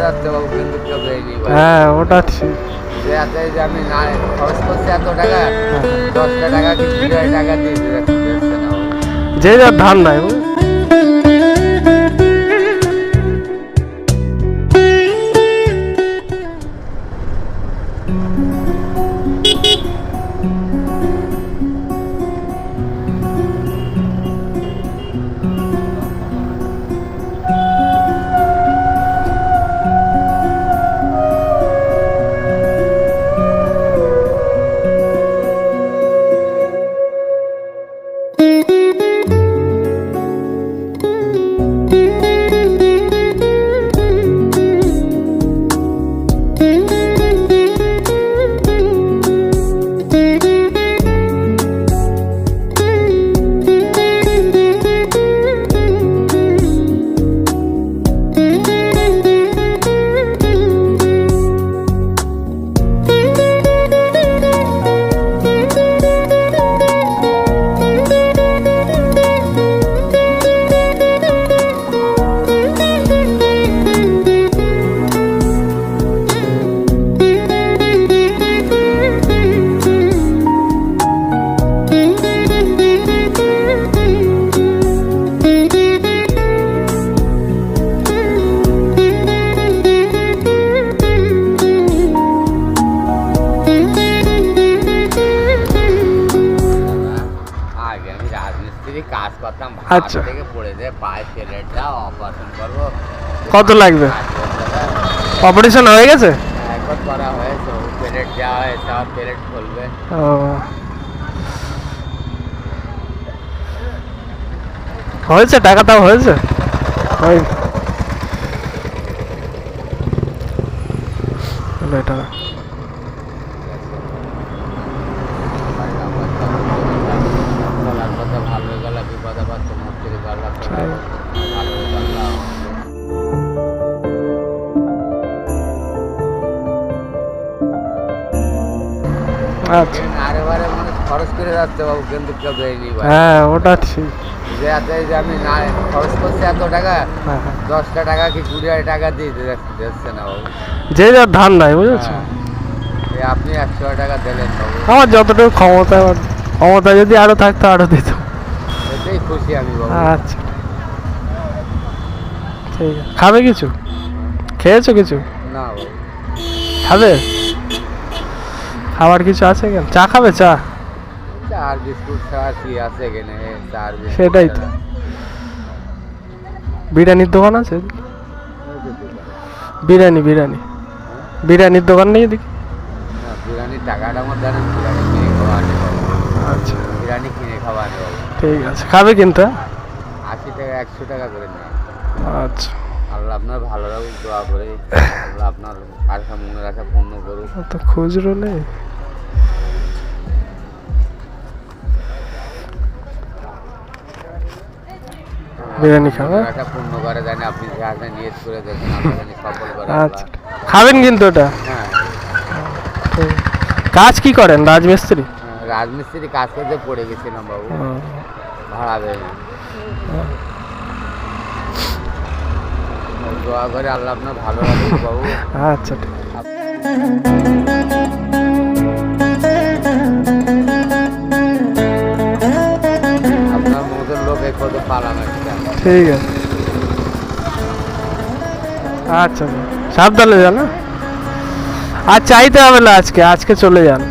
যাচ্ছে বাবু, কিন্তু কেউ দেয়নি। হ্যাঁ ওটা ঠিক। যে আছে যে আমি না খরচ করছি এত টাকা, 10টা টাকা কি 20 টাকা দিয়ে দিচ্ছে না বাবু। যে যার ধান নাই কাজ করতাম, আচ্ছা থেকে পড়ে যায় পায়ে প্লেটটা অপারেশন করবো। কত লাগবে? অপারেশন হয়ে গেছে? একবার করা হয়েছে, প্লেট দেওয়া হয়েছে, আর প্লেট খুলবে। ও হয়েছে, টাকাটাও হয়েছে। এটা ভালো হয়ে গেল, বিপদে পাচ্ছে মুক্তি ভালো হয়ে গেল। আচ্ছা আরে বারে মানে খরচ করে যাচ্ছে বাবু, কিন্তু কেউ দেয়নি। হ্যাঁ ওটা ঠিক। যে আছে যে আমি না খরচ করছি এত টাকা, 10টা টাকা কি 20 টাকা দিয়ে দিচ্ছে না বাবু। যে যার ধান নাই বুঝেছো। আপনি 100 টাকা দিলেন বাবু। আমার যতটুকু ক্ষমতা, ক্ষমতা যদি আরো থাকতো আরো দিত। এটাই খুশি আমি বাবু। আচ্ছা ঠিক আছে। খাবে কিছু? খেয়েছো কিছু? না বাবু। খাবে? খাবার কিছু আছে কেন? চা খাবে? চা চার বিস্কুট ছাড়া কি আছে এখানে? চার বিস্কুট সেটাই তো। বিরিয়ানির দোকান আছে? বিরিয়ানি বিরিয়ানি বিরিয়ানির দোকান নেই এদিকে? না, বিরিয়ানির টাকাটা আমার জানেন, বিরিয়ানি কিনে খাওয়া আনে বাবু। আচ্ছা বিরিয়ানি কিনে খাওয়া আনে বাবু। ঠিক আছে। খাবে কিন্তু? 80 টাকা 100 টাকা করে নেয়। আচ্ছা আল্লাহ আপনার ভালো রাখুক, দোয়া করে আল্লাহ আপনার আশা মনের আশা পূর্ণ করুক। তো খুচরো নেই। বিরিয়ানি খাবে? আশা পূর্ণ করে জানি, আপনি যে আশা নিয়ত করে দেখেন আপনি জানি সফল করে। আচ্ছা খাবেন কিন্তু ওটা? হ্যাঁ। কাজ কি করেন? রাজমিস্ত্রি? রাজমিস্ত্রি কাজ করতে পড়ে গেছিলাম বাবু, ভাড়া দেয়। দোয়া করে আল্লাহ আপনার ভালো রাখুক বাবু। আচ্ছা ঠিক আপনার মতন লোক কত পালানো। ঠিক আছে। আচ্ছা সাবধানে যান। আর চাইতে হবে না, আজকে চলে যান।